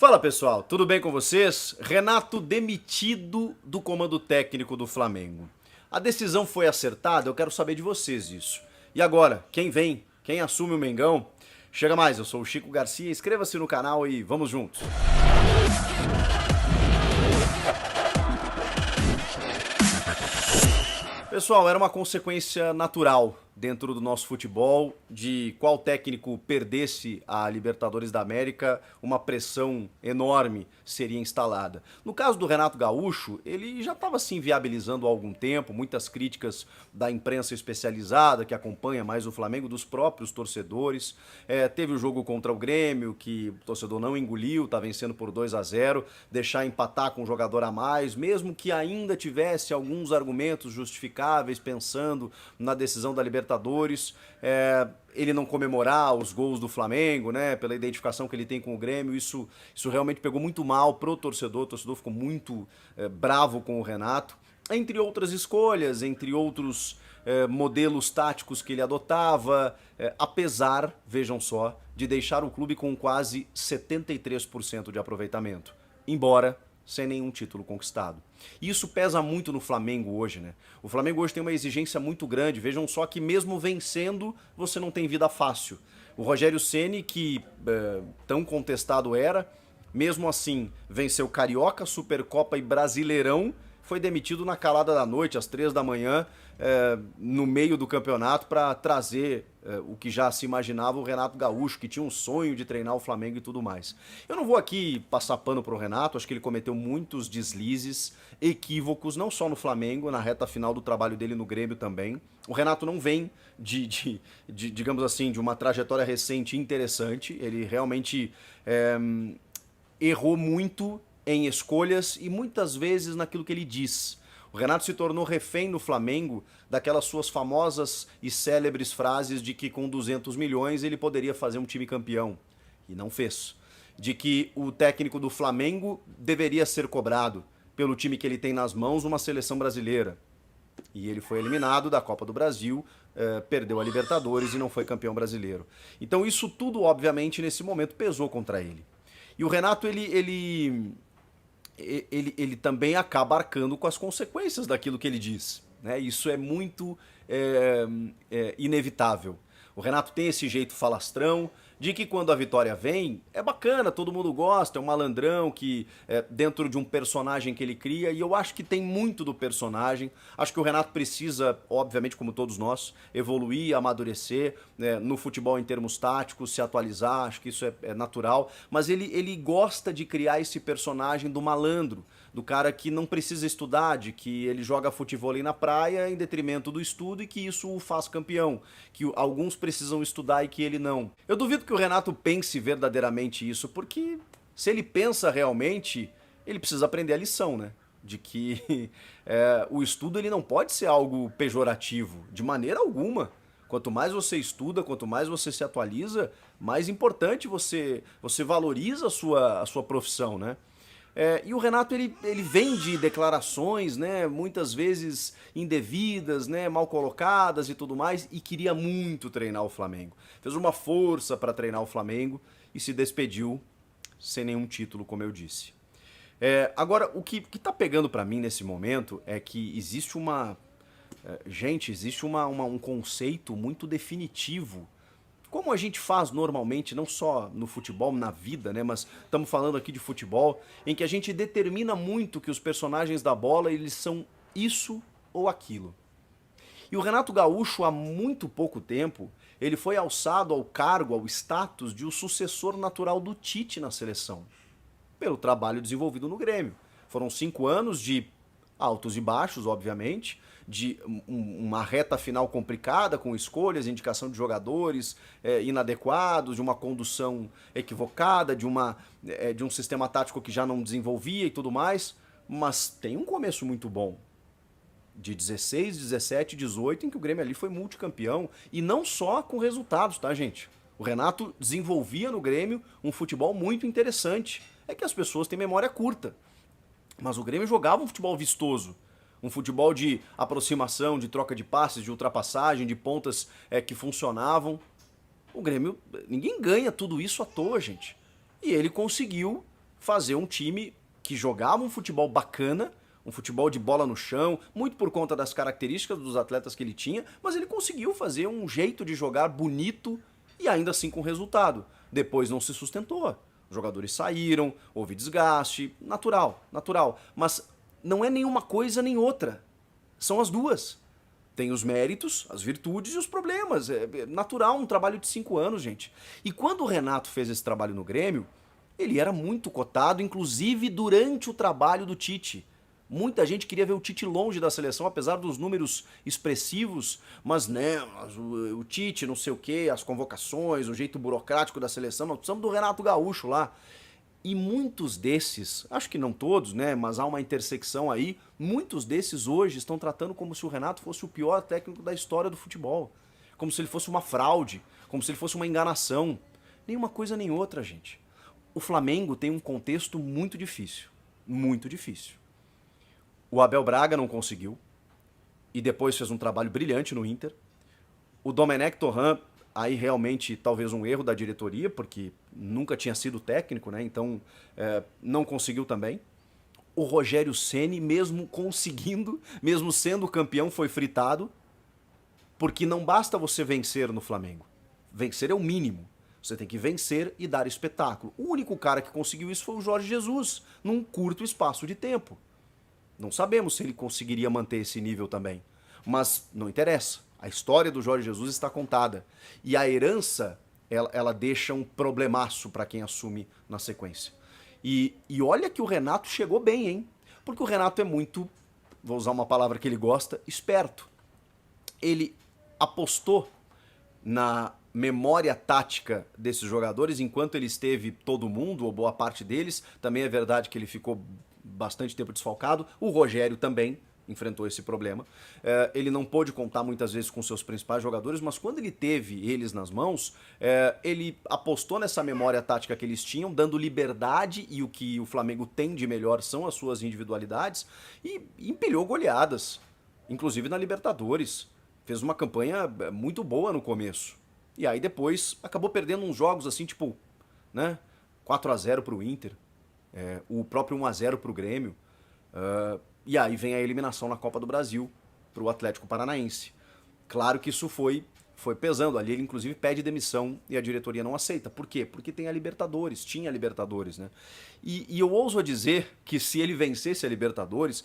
Fala pessoal, tudo bem com vocês? Renato demitido do comando técnico do Flamengo. A decisão foi acertada? Eu quero saber de vocês isso. E agora, quem vem? Quem assume o Mengão? Chega mais, eu sou o Chico Garcia, inscreva-se no canal e vamos juntos. Pessoal, era uma consequência natural dentro do nosso futebol de qual técnico perdesse a Libertadores da América, uma pressão enorme seria instalada. No caso do Renato Gaúcho, ele já estava se inviabilizando há algum tempo, muitas críticas da imprensa especializada que acompanha mais o Flamengo, dos próprios torcedores. Teve o jogo contra o Grêmio, que o torcedor não engoliu, está vencendo por 2-0, deixar empatar com um jogador a mais, mesmo que ainda tivesse alguns argumentos justificáveis pensando na decisão da Libertadores, ele não comemorar os gols do Flamengo, né, pela identificação que ele tem com o Grêmio, isso realmente pegou muito mal pro torcedor, o torcedor ficou muito bravo com o Renato, entre outras escolhas, entre outros modelos táticos que ele adotava, apesar, vejam só, de deixar o clube com quase 73% de aproveitamento, embora sem nenhum título conquistado. E isso pesa muito no Flamengo hoje, né? O Flamengo hoje tem uma exigência muito grande, vejam só que mesmo vencendo, você não tem vida fácil. O Rogério Ceni, que tão contestado era, mesmo assim venceu Carioca, Supercopa e Brasileirão, foi demitido na calada da noite, às 3 da manhã, no meio do campeonato, para trazer o que já se imaginava o Renato Gaúcho, que tinha um sonho de treinar o Flamengo e tudo mais. Eu não vou aqui passar pano pro Renato, acho que ele cometeu muitos deslizes, equívocos, não só no Flamengo, na reta final do trabalho dele no Grêmio também. O Renato não vem digamos assim, de uma trajetória recente interessante, ele realmente errou muito em escolhas e muitas vezes naquilo que ele diz. O Renato se tornou refém no Flamengo daquelas suas famosas e célebres frases de que com 200 milhões ele poderia fazer um time campeão. E não fez. De que o técnico do Flamengo deveria ser cobrado pelo time que ele tem nas mãos, uma seleção brasileira. E ele foi eliminado da Copa do Brasil, perdeu a Libertadores e não foi campeão brasileiro. Então isso tudo, obviamente, nesse momento pesou contra ele. E o Renato, ele também acaba arcando com as consequências daquilo que ele diz, né? Isso é muito inevitável. O Renato tem esse jeito falastrão, de que quando a vitória vem, é bacana, todo mundo gosta, é um malandrão que dentro de um personagem que ele cria, e eu acho que tem muito do personagem. Acho que o Renato precisa, obviamente como todos nós, evoluir, amadurecer, no futebol em termos táticos, se atualizar, acho que isso é natural, mas ele gosta de criar esse personagem do malandro, do cara que não precisa estudar, de que ele joga futevôlei na praia em detrimento do estudo e que isso o faz campeão, que alguns precisam estudar e que ele não. Eu duvido que o Renato pense verdadeiramente isso, porque se ele pensa realmente, ele precisa aprender a lição, né? De que o estudo ele não pode ser algo pejorativo, de maneira alguma. Quanto mais você estuda, quanto mais você se atualiza, mais importante você valoriza a sua profissão, né? E o Renato ele vem de declarações, né, muitas vezes indevidas, né, mal colocadas e tudo mais, e queria muito treinar o Flamengo. Fez uma força para treinar o Flamengo e se despediu sem nenhum título, como eu disse. Agora, o que tá pegando para mim nesse momento é que existe existe um conceito muito definitivo, como a gente faz normalmente, não só no futebol, na vida, né, mas estamos falando aqui de futebol, em que a gente determina muito que os personagens da bola, eles são isso ou aquilo. E o Renato Gaúcho, há muito pouco tempo, ele foi alçado ao cargo, ao status de o sucessor natural do Tite na seleção, pelo trabalho desenvolvido no Grêmio. Foram 5 anos de altos e baixos, obviamente, de uma reta final complicada, com escolhas, indicação de jogadores inadequados, de uma condução equivocada, de um sistema tático que já não desenvolvia e tudo mais, mas tem um começo muito bom. De 16, 17, 18, em que o Grêmio ali foi multicampeão, e não só com resultados, tá, gente? O Renato desenvolvia no Grêmio um futebol muito interessante. É que as pessoas têm memória curta, mas o Grêmio jogava um futebol vistoso. Um futebol de aproximação, de troca de passes, de ultrapassagem, de pontas que funcionavam. O Grêmio, ninguém ganha tudo isso à toa, gente. E ele conseguiu fazer um time que jogava um futebol bacana, um futebol de bola no chão, muito por conta das características dos atletas que ele tinha, mas ele conseguiu fazer um jeito de jogar bonito e ainda assim com resultado. Depois não se sustentou. Os jogadores saíram, houve desgaste, natural, natural. Mas não é nenhuma coisa nem outra. São as duas. Tem os méritos, as virtudes e os problemas. É natural, um trabalho de 5 anos, gente. E quando o Renato fez esse trabalho no Grêmio, ele era muito cotado, inclusive durante o trabalho do Tite. Muita gente queria ver o Tite longe da seleção, apesar dos números expressivos, mas não, o Tite, não sei o quê, as convocações, o jeito burocrático da seleção, nós precisamos do Renato Gaúcho lá. E muitos desses, acho que não todos, né, mas há uma intersecção aí, muitos desses hoje estão tratando como se o Renato fosse o pior técnico da história do futebol. Como se ele fosse uma fraude, como se ele fosse uma enganação. Nenhuma coisa nem outra, gente. O Flamengo tem um contexto muito difícil, muito difícil. O Abel Braga não conseguiu e depois fez um trabalho brilhante no Inter. O Domenech Torrent, aí realmente talvez um erro da diretoria, porque nunca tinha sido técnico, né? Então não conseguiu também. O Rogério Ceni, mesmo conseguindo, mesmo sendo campeão, foi fritado, porque não basta você vencer no Flamengo. Vencer é o mínimo. Você tem que vencer e dar espetáculo. O único cara que conseguiu isso foi o Jorge Jesus, num curto espaço de tempo. Não sabemos se ele conseguiria manter esse nível também. Mas não interessa. A história do Jorge Jesus está contada. E a herança, ela deixa um problemaço para quem assume na sequência. E olha que o Renato chegou bem, hein? Porque o Renato é muito, vou usar uma palavra que ele gosta, esperto. Ele apostou na memória tática desses jogadores enquanto ele esteve todo mundo, ou boa parte deles. Também é verdade que ele ficou bastante tempo desfalcado. O Rogério também enfrentou esse problema. Ele não pôde contar muitas vezes com seus principais jogadores, mas quando ele teve eles nas mãos, ele apostou nessa memória tática que eles tinham, dando liberdade, e o que o Flamengo tem de melhor são as suas individualidades, e empilhou goleadas, inclusive na Libertadores. Fez uma campanha muito boa no começo. E aí depois acabou perdendo uns jogos assim, tipo, né, 4-0 pro Inter, o próprio 1-0 pro Grêmio. E aí vem a eliminação na Copa do Brasil pro Atlético Paranaense. Claro que isso foi pesando. Ali ele inclusive pede demissão e a diretoria não aceita. Por quê? Porque tem a Libertadores, tinha a Libertadores, né? E eu ouso a dizer que se ele vencesse a Libertadores,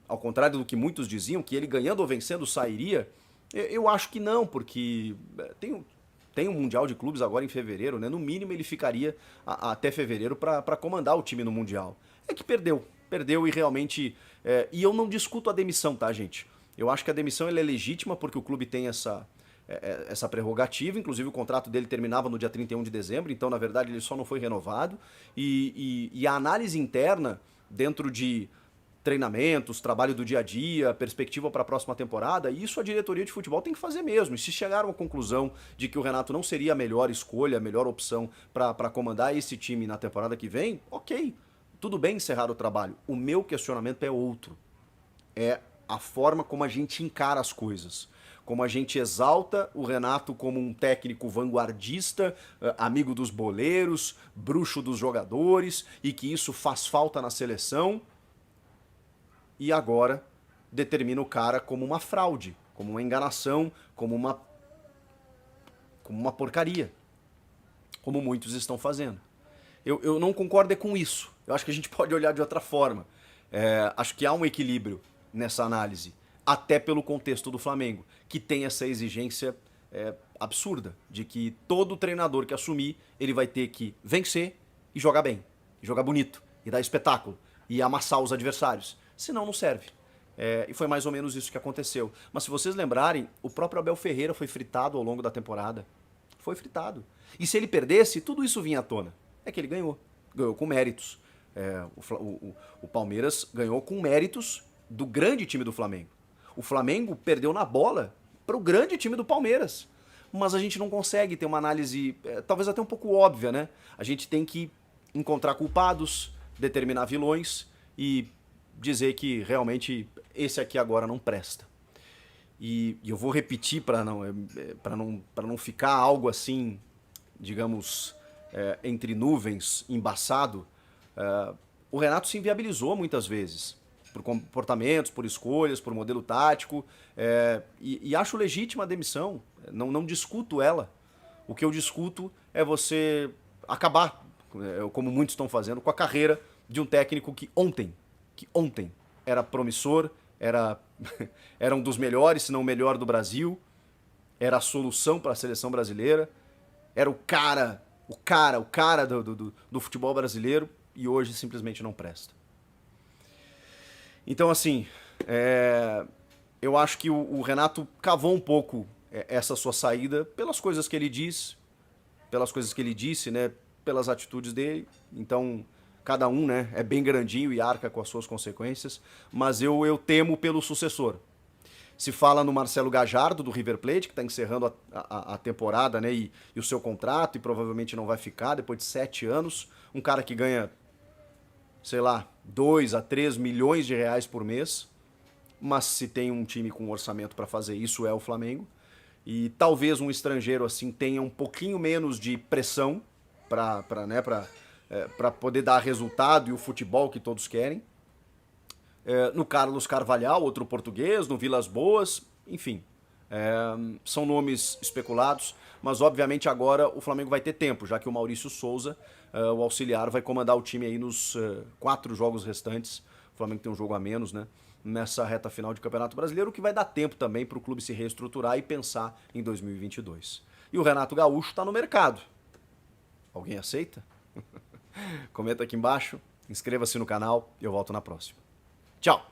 ao contrário do que muitos diziam, que ele ganhando ou vencendo sairia, eu acho que não, porque tem um Mundial de Clubes agora em fevereiro, né? No mínimo ele ficaria até fevereiro para comandar o time no Mundial. É que perdeu e realmente... e eu não discuto a demissão, tá, gente? Eu acho que a demissão ela é legítima porque o clube tem essa prerrogativa, inclusive o contrato dele terminava no dia 31 de dezembro, então na verdade ele só não foi renovado. E a análise interna dentro de treinamentos, trabalho do dia a dia, perspectiva para a próxima temporada, isso a diretoria de futebol tem que fazer mesmo. E se chegaram à conclusão de que o Renato não seria a melhor escolha, a melhor opção para comandar esse time na temporada que vem, ok, tudo bem encerrar o trabalho. O meu questionamento é outro. É a forma como a gente encara as coisas. Como a gente exalta o Renato como um técnico vanguardista, amigo dos boleiros, bruxo dos jogadores, e que isso faz falta na seleção. E agora determina o cara como uma fraude, como uma enganação, como uma porcaria, como muitos estão fazendo. Eu não concordo com isso. Eu acho que a gente pode olhar de outra forma. Acho que há um equilíbrio nessa análise, até pelo contexto do Flamengo, que tem essa exigência absurda de que todo treinador que assumir, ele vai ter que vencer e jogar bem, e jogar bonito, e dar espetáculo, e amassar os adversários. Senão não serve. E foi mais ou menos isso que aconteceu. Mas se vocês lembrarem, o próprio Abel Ferreira foi fritado ao longo da temporada. Foi fritado. E se ele perdesse, tudo isso vinha à tona. É que ele ganhou. Ganhou com méritos. O Palmeiras ganhou com méritos do grande time do Flamengo. O Flamengo perdeu na bola para o grande time do Palmeiras. Mas a gente não consegue ter uma análise, talvez até um pouco óbvia, né? A gente tem que encontrar culpados, determinar vilões e dizer que realmente esse aqui agora não presta. E eu vou repetir para não ficar algo assim, digamos, entre nuvens, embaçado, O Renato se inviabilizou muitas vezes, por comportamentos, por escolhas, por modelo tático, e acho legítima a demissão, não discuto ela. O que eu discuto é você acabar, como muitos estão fazendo, com a carreira de um técnico que ontem era promissor, era um dos melhores, se não o melhor do Brasil, era a solução para a seleção brasileira, era o cara do futebol brasileiro, e hoje simplesmente não presta. Então, assim, eu acho que o Renato cavou um pouco essa sua saída pelas coisas que ele diz, pelas coisas que ele disse, né, pelas atitudes dele. Então, cada um, né, é bem grandinho e arca com as suas consequências, mas eu temo pelo sucessor. Se fala no Marcelo Gajardo, do River Plate, que está encerrando a temporada, né, e o seu contrato, e provavelmente não vai ficar depois de 7 anos. Um cara que ganha, sei lá, 2 a 3 milhões de reais por mês, mas se tem um time com orçamento para fazer isso é o Flamengo. E talvez um estrangeiro assim tenha um pouquinho menos de pressão para poder dar resultado e o futebol que todos querem. No Carlos Carvalhal, outro português, no Vilas Boas, enfim. São nomes especulados, mas obviamente agora o Flamengo vai ter tempo, já que o Maurício Souza, o auxiliar, vai comandar o time aí nos 4 jogos restantes. O Flamengo tem um jogo a menos, né? Nessa reta final de Campeonato Brasileiro, o que vai dar tempo também para o clube se reestruturar e pensar em 2022. E o Renato Gaúcho está no mercado. Alguém aceita? Comenta aqui embaixo, inscreva-se no canal e eu volto na próxima. Tchau!